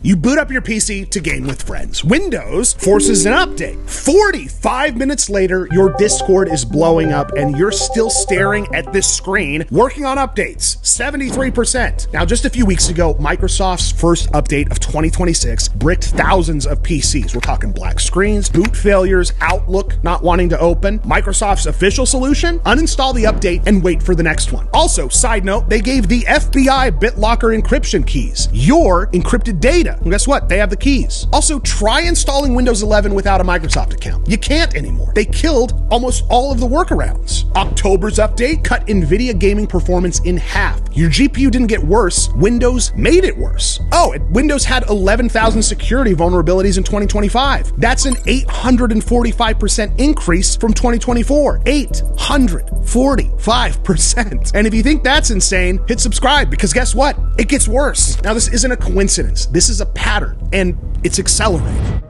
You boot up your PC to game with friends. Windows forces an update. 45 minutes later, your Discord is blowing up and you're still staring at this screen working on updates. 73%. Now, just a few weeks ago, Microsoft's first update of 2026 bricked thousands of PCs. We're talking black screens, boot failures, Outlook not wanting to open. Microsoft's official solution? Uninstall the update and wait for the next one. Also, side note, they gave the FBI BitLocker encryption keys. Your encrypted data. And guess what? They have the keys. Also, try installing Windows 11 without a Microsoft account. You can't anymore. They killed almost all of the workarounds. October's update cut NVIDIA gaming performance in half. Your GPU didn't get worse. Windows made it worse. Oh, and Windows had 11,000 security vulnerabilities in 2025. That's an 845% increase from 2024. 845%. And if you think that's insane, hit subscribe, because guess what? It gets worse. Now, this isn't a coincidence. This is a pattern, and it's accelerating.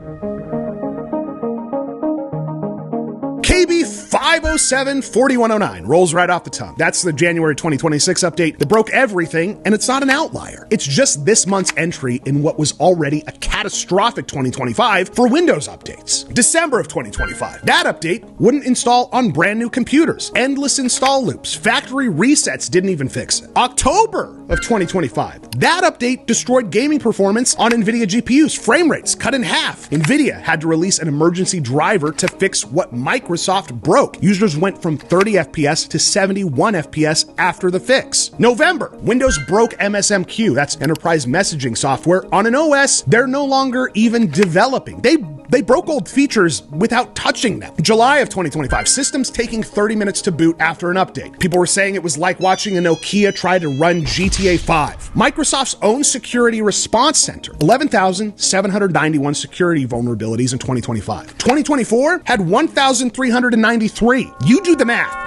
KB 507-4109 rolls right off the tongue. That's the January 2026 update that broke everything, and it's not an outlier. It's just this month's entry in what was already a catastrophic 2025 for Windows updates. December of 2025. That update wouldn't install on brand new computers. Endless install loops. Factory resets didn't even fix it. October of 2025. That update destroyed gaming performance on NVIDIA GPUs. Frame rates cut in half. NVIDIA had to release an emergency driver to fix what Microsoft broke. Users went from 30 FPS to 71 FPS after the fix. November, Windows broke MSMQ, that's enterprise messaging software, on an OS they're no longer even developing. They broke old features without touching them. July of 2025, systems taking 30 minutes to boot after an update. People were saying it was like watching a Nokia try to run GTA 5. Microsoft's own security response center, 11,791 security vulnerabilities in 2025. 2024 had 1,393. You do the math.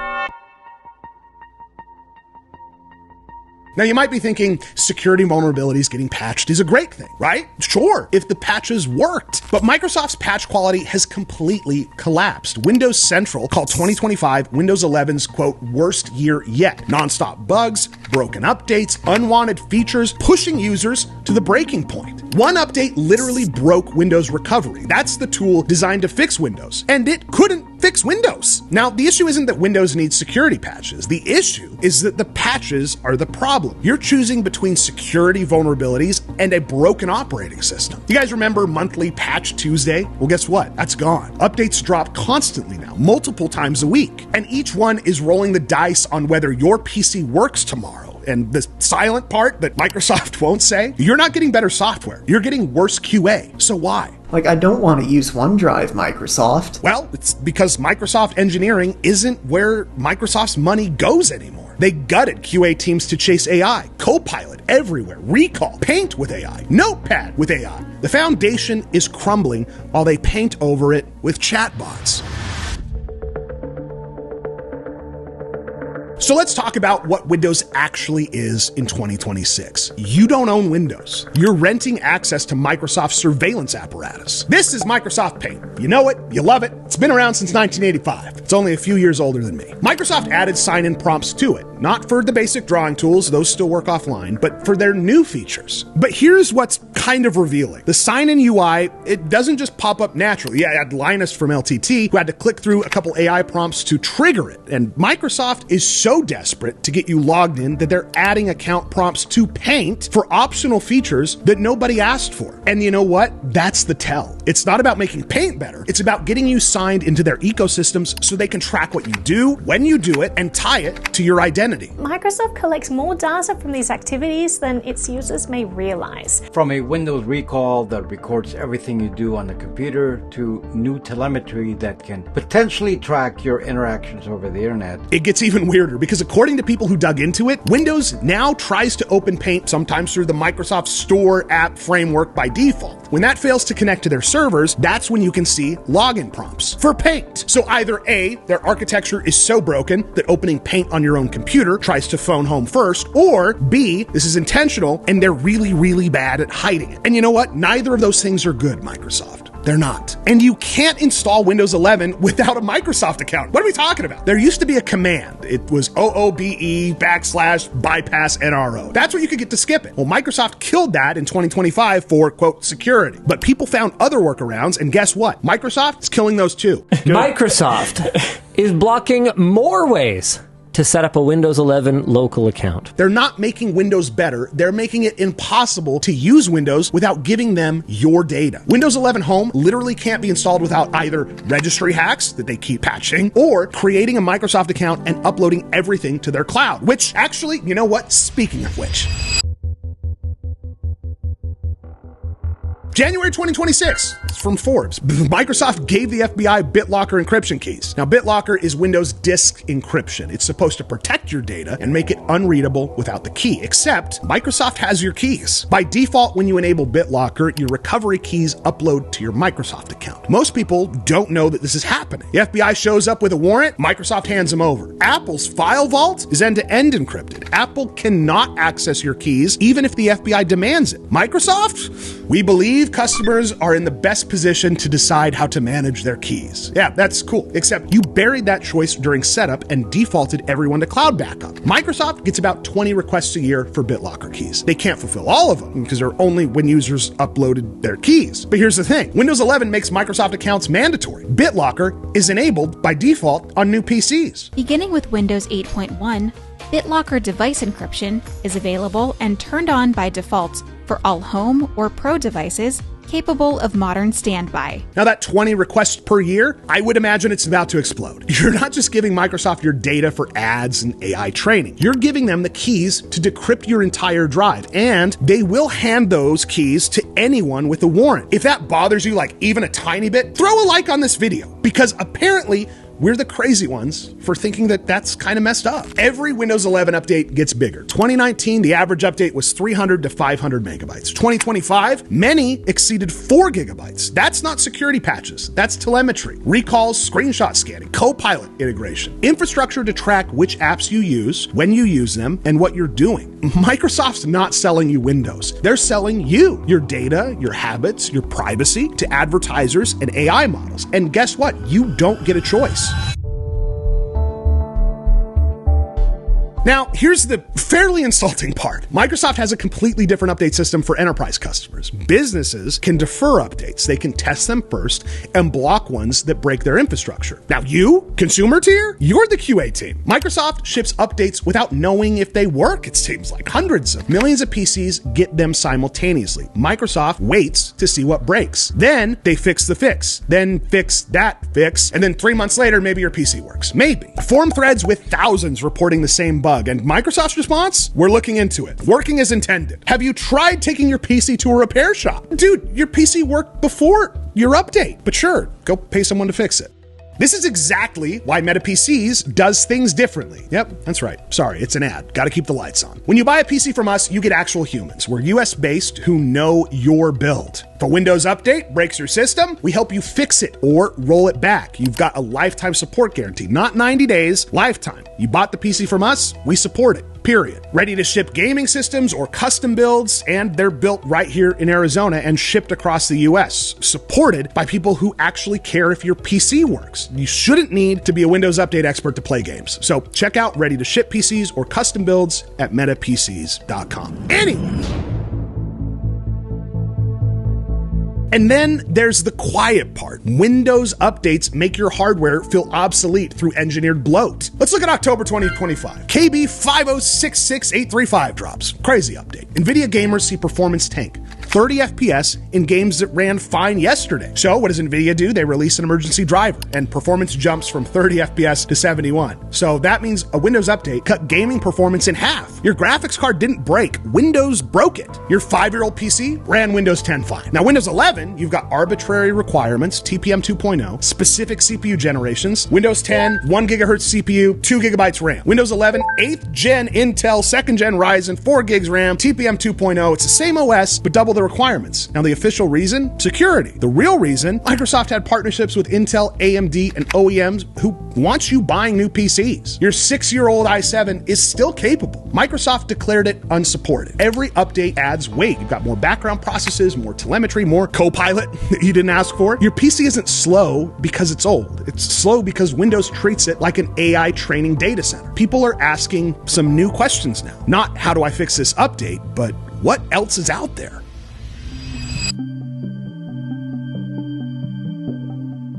Now, you might be thinking security vulnerabilities getting patched is a great thing, right? Sure, if the patches worked. But Microsoft's patch quality has completely collapsed. Windows Central called 2025 Windows 11's, quote, worst year yet. Nonstop bugs, broken updates, unwanted features, pushing users to the breaking point. One update literally broke Windows Recovery. That's the tool designed to fix Windows, and it couldn't fix Windows. Now, the issue isn't that Windows needs security patches. The issue is that the patches are the problem. You're choosing between security vulnerabilities and a broken operating system. You guys remember monthly Patch Tuesday? Well, guess what? That's gone. Updates drop constantly now, multiple times a week, and each one is rolling the dice on whether your PC works tomorrow. And the silent part that Microsoft won't say, you're not getting better software. You're getting worse QA. So why? Like, I don't want to use OneDrive, Microsoft. Well, it's because Microsoft engineering isn't where Microsoft's money goes anymore. They gutted QA teams to chase AI, Copilot everywhere, Recall, Paint with AI, Notepad with AI. The foundation is crumbling while they paint over it with chatbots. So let's talk about what Windows actually is in 2026. You don't own Windows. You're renting access to Microsoft's surveillance apparatus. This is Microsoft Paint. You know it, you love it. It's been around since 1985. It's only a few years older than me. Microsoft added sign-in prompts to it, not for the basic drawing tools, those still work offline, but for their new features. But here's what's kind of revealing. The sign-in UI, it doesn't just pop up naturally. Yeah, I had Linus from LTT who had to click through a couple AI prompts to trigger it. And Microsoft is so desperate to get you logged in that they're adding account prompts to Paint for optional features that nobody asked for. And you know what? That's the tell. It's not about making Paint better. It's about getting you signed into their ecosystems so they can track what you do, when you do it, and tie it to your identity. Microsoft collects more data from these activities than its users may realize. From a Windows recall that records everything you do on the computer to new telemetry that can potentially track your interactions over the internet. It gets even weirder because according to people who dug into it, Windows now tries to open Paint sometimes through the Microsoft Store app framework by default. When that fails to connect to their servers, that's when you can see login prompts for Paint. So either A, their architecture is so broken that opening Paint on your own computer tries to phone home first, or B, this is intentional and they're really, really bad at hiding it. And you know what? Neither of those things are good, Microsoft. They're not. And you can't install Windows 11 without a Microsoft account. What are we talking about? There used to be a command. It was OOBE/bypass NRO. That's what you could get to skip it. Well, Microsoft killed that in 2025 for, quote, security. But people found other workarounds, and guess what? Microsoft is killing those too. Microsoft is blocking more ways to set up a Windows 11 local account. They're not making Windows better. They're making it impossible to use Windows without giving them your data. Windows 11 Home literally can't be installed without either registry hacks that they keep patching or creating a Microsoft account and uploading everything to their cloud, which actually, you know what? Speaking of which, January 2026, it's from Forbes. Microsoft gave the FBI BitLocker encryption keys. Now, BitLocker is Windows disk encryption. It's supposed to protect your data and make it unreadable without the key, except Microsoft has your keys. By default, when you enable BitLocker, your recovery keys upload to your Microsoft account. Most people don't know that this is happening. The FBI shows up with a warrant, Microsoft hands them over. Apple's file vault is end-to-end encrypted. Apple cannot access your keys, even if the FBI demands it. Microsoft? We believe customers are in the best position to decide how to manage their keys. Yeah, that's cool, except you buried that choice during setup and defaulted everyone to cloud backup. Microsoft gets about 20 requests a year for BitLocker keys. They can't fulfill all of them because they're only when users uploaded their keys. But here's the thing, Windows 11 makes Microsoft accounts mandatory. BitLocker is enabled by default on new PCs. Beginning with Windows 8.1, BitLocker device encryption is available and turned on by default for all home or pro devices capable of modern standby. Now that 20 requests per year, I would imagine it's about to explode. You're not just giving Microsoft your data for ads and AI training. You're giving them the keys to decrypt your entire drive, and they will hand those keys to anyone with a warrant. If that bothers you like even a tiny bit, throw a like on this video, because apparently we're the crazy ones for thinking that that's kind of messed up. Every Windows 11 update gets bigger. 2019, the average update was 300 to 500 megabytes. 2025, many exceeded 4 gigabytes. That's not security patches. That's telemetry, recalls, screenshot scanning, Copilot integration, infrastructure to track which apps you use, when you use them, and what you're doing. Microsoft's not selling you Windows. They're selling you, your data, your habits, your privacy to advertisers and AI models. And guess what? You don't get a choice. Now, here's the fairly insulting part. Microsoft has a completely different update system for enterprise customers. Businesses can defer updates. They can test them first and block ones that break their infrastructure. Now, you, consumer tier, you're the QA team. Microsoft ships updates without knowing if they work. It seems like hundreds of millions of PCs get them simultaneously. Microsoft waits to see what breaks. Then they fix the fix, then fix that fix, and then 3 months later, maybe your PC works. Maybe. Form threads with thousands reporting the same bug. And Microsoft's response? We're looking into it. Working as intended. Have you tried taking your PC to a repair shop? Dude, your PC worked before your update. But sure, go pay someone to fix it. This is exactly why Meta PCs does things differently. Yep, that's right. Sorry, it's an ad. Gotta keep the lights on. When you buy a PC from us, you get actual humans. We're US based who know your build. If a Windows update breaks your system, we help you fix it or roll it back. You've got a lifetime support guarantee, not 90 days, lifetime. You bought the PC from us, we support it. Period. Ready to ship gaming systems or custom builds, and they're built right here in Arizona and shipped across the US. Supported by people who actually care if your PC works. You shouldn't need to be a Windows Update expert to play games. So check out ready to ship PCs or custom builds at metapcs.com. Anyway. And then there's the quiet part. Windows updates make your hardware feel obsolete through engineered bloat. Let's look at October 2025. KB 5066835 drops. Crazy update. NVIDIA gamers see performance tank. 30 FPS in games that ran fine yesterday. So what does NVIDIA do? They release an emergency driver and performance jumps from 30 FPS to 71. So that means a Windows update cut gaming performance in half. Your graphics card didn't break. Windows broke it. Your 5-year-old PC ran Windows 10 fine. Now Windows 11, you've got arbitrary requirements, TPM 2.0, specific CPU generations, Windows 10, 1 gigahertz CPU, 2 gigabytes RAM. Windows 11, 8th gen Intel, 2nd gen Ryzen, 4 gigs RAM, TPM 2.0. It's the same OS, but double the requirements. Now the official reason? Security. The real reason? Microsoft had partnerships with Intel, AMD, and OEMs who want you buying new PCs. Your 6-year-old i7 is still capable. Microsoft Microsoft declared it unsupported. Every update adds weight. You've got more background processes, more telemetry, more Copilot that you didn't ask for. Your PC isn't slow because it's old. It's slow because Windows treats it like an AI training data center. People are asking some new questions now. Not how do I fix this update, but what else is out there?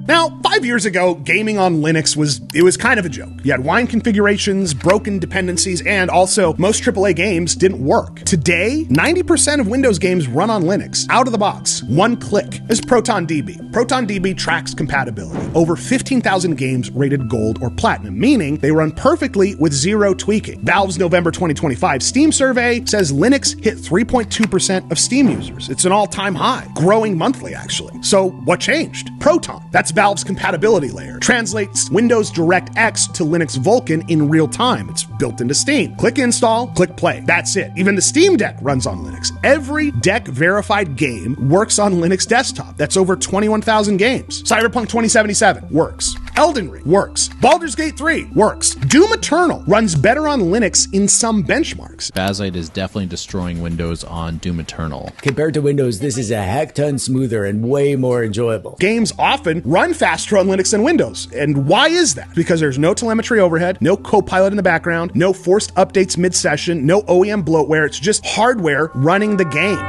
Now, 5 years ago, gaming on Linux was kind of a joke. You had wine configurations, broken dependencies, and also most AAA games didn't work. Today, 90% of Windows games run on Linux, out of the box, one click. This is ProtonDB. ProtonDB tracks compatibility. Over 15,000 games rated gold or platinum, meaning they run perfectly with zero tweaking. Valve's November 2025 Steam survey says Linux hit 3.2% of Steam users. It's an all-time high, growing monthly, actually. So what changed? Proton. That's Valve's compatibility layer. Translates Windows DirectX to Linux Vulkan in real time. It's built into Steam. Click install, click play. That's it. Even the Steam Deck runs on Linux. Every Deck verified game works on Linux desktop. That's over 21,000 games. Cyberpunk 2077 works. Elden Ring works. Baldur's Gate 3 works. Doom Eternal runs better on Linux in some benchmarks. Bazzite is definitely destroying Windows on Doom Eternal. Compared to Windows, this is a heck ton smoother and way more enjoyable. Games often run faster on Linux than Windows. And why is that? Because there's no telemetry overhead, no Copilot in the background, no forced updates mid-session, no OEM bloatware. It's just hardware running the game.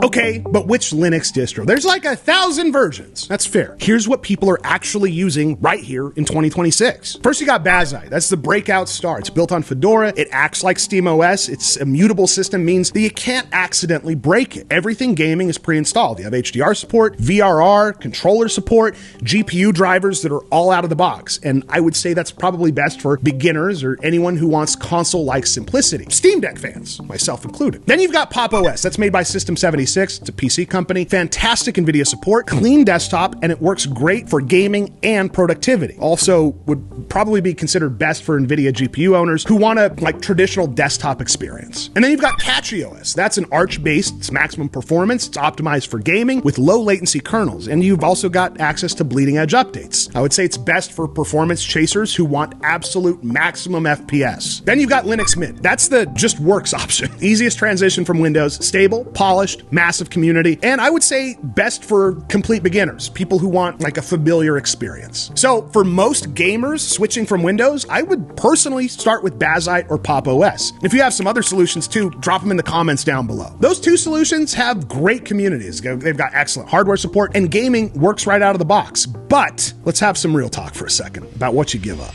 Okay, but which Linux distro? There's like 1,000 versions. That's fair. Here's what people are actually using right here in 2026. First, you got Bazzite. That's the breakout star. It's built on Fedora. It acts like SteamOS. Its immutable system means that you can't accidentally break it. Everything gaming is pre-installed. You have HDR support, VRR, controller support, GPU drivers that are all out of the box. And I would say that's probably best for beginners or anyone who wants console-like simplicity. Steam Deck fans, myself included. Then you've got Pop! OS. That's made by System 76. It's a PC company. Fantastic NVIDIA support, clean desktop, and it works great for gaming and productivity. Also would probably be considered best for NVIDIA GPU owners who want a traditional desktop experience. And then you've got CatchyOS. That's an Arch-based, it's maximum performance. It's optimized for gaming with low latency kernels. And you've also got access to bleeding edge updates. I would say it's best for performance chasers who want absolute maximum FPS. Then you've got Linux Mint. That's the just works option. Easiest transition from Windows, stable, polished, massive community, and I would say best for complete beginners, people who want a familiar experience. So for most gamers switching from Windows, I would personally start with Bazzite or Pop! OS. If you have some other solutions too, drop them in the comments down below. Those two solutions have great communities. They've got excellent hardware support, and gaming works right out of the box. But let's have some real talk for a second about what you give up.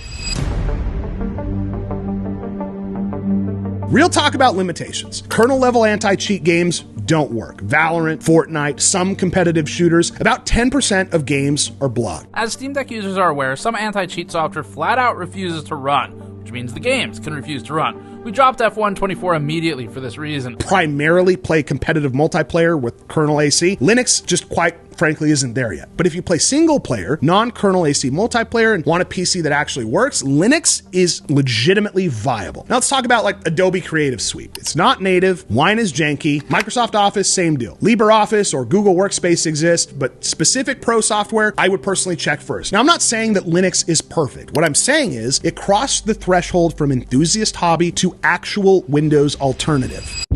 Real talk about limitations. Kernel-level anti-cheat games don't work. Valorant, Fortnite, some competitive shooters, about 10% of games are blocked. As Steam Deck users are aware, some anti-cheat software flat out refuses to run, which means the games can refuse to run. We dropped F124 immediately for this reason. Primarily play competitive multiplayer with kernel AC. Linux just quite frankly isn't there yet. But if you play single player, non-kernel AC multiplayer and want a PC that actually works, Linux is legitimately viable. Now let's talk about Adobe Creative Suite. It's not native, Wine is janky, Microsoft Office, same deal. LibreOffice or Google Workspace exist, but specific pro software, I would personally check first. Now I'm not saying that Linux is perfect. What I'm saying is it crossed the threshold from enthusiast hobby to actual Windows alternative.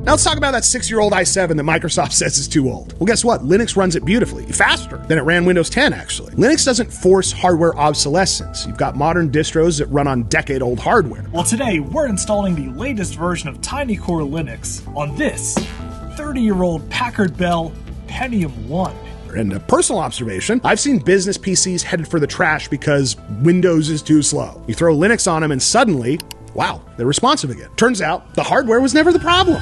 Now let's talk about that 6-year-old i7 that Microsoft says is too old. Well, guess what? Linux runs it beautifully, faster than it ran Windows 10, actually. Linux doesn't force hardware obsolescence. You've got modern distros that run on decade-old hardware. Well, today we're installing the latest version of Tiny Core Linux on this 30-year-old Packard Bell Pentium 1. And a personal observation, I've seen business PCs headed for the trash because Windows is too slow. You throw Linux on them and suddenly, wow, they're responsive again. Turns out the hardware was never the problem.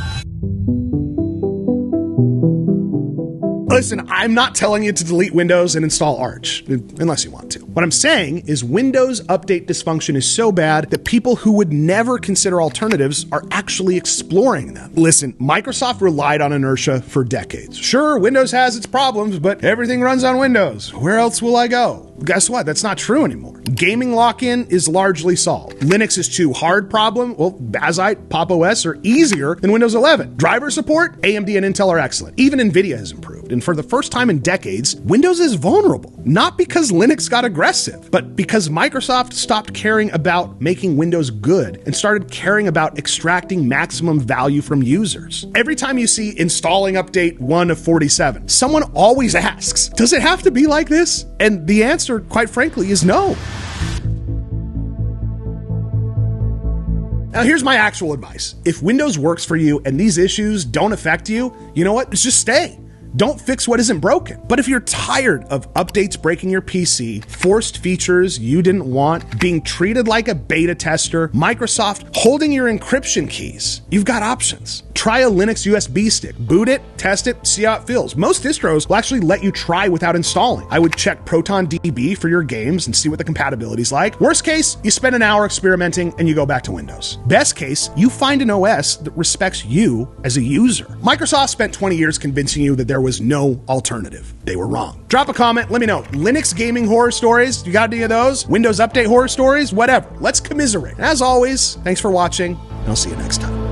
Listen, I'm not telling you to delete Windows and install Arch, unless you want to. What I'm saying is Windows update dysfunction is so bad that people who would never consider alternatives are actually exploring them. Listen, Microsoft relied on inertia for decades. Sure, Windows has its problems, but everything runs on Windows. Where else will I go? Guess what? That's not true anymore. Gaming lock-in is largely solved. Linux is too hard problem. Well, Bazzite, Pop! OS are easier than Windows 11. Driver support, AMD and Intel are excellent. Even NVIDIA has improved. and for the first time in decades, Windows is vulnerable. Not because Linux got aggressive, but because Microsoft stopped caring about making Windows good and started caring about extracting maximum value from users. Every time you see installing update 1 of 47, someone always asks, does it have to be like this? And the answer, quite frankly, is no. Now here's my actual advice. If Windows works for you and these issues don't affect you, you know what? Just stay. Don't fix what isn't broken. But if you're tired of updates breaking your PC, forced features you didn't want, being treated like a beta tester, Microsoft holding your encryption keys, you've got options. Try a Linux USB stick, boot it, test it, see how it feels. Most distros will actually let you try without installing. I would check ProtonDB for your games and see what the compatibility's like. Worst case, you spend an hour experimenting and you go back to Windows. Best case, you find an OS that respects you as a user. Microsoft spent 20 years convincing you that there was no alternative. They were wrong. Drop a comment, let me know. Linux gaming horror stories, you got any of those? Windows Update horror stories? Whatever. Let's commiserate. As always, thanks for watching, and I'll see you next time.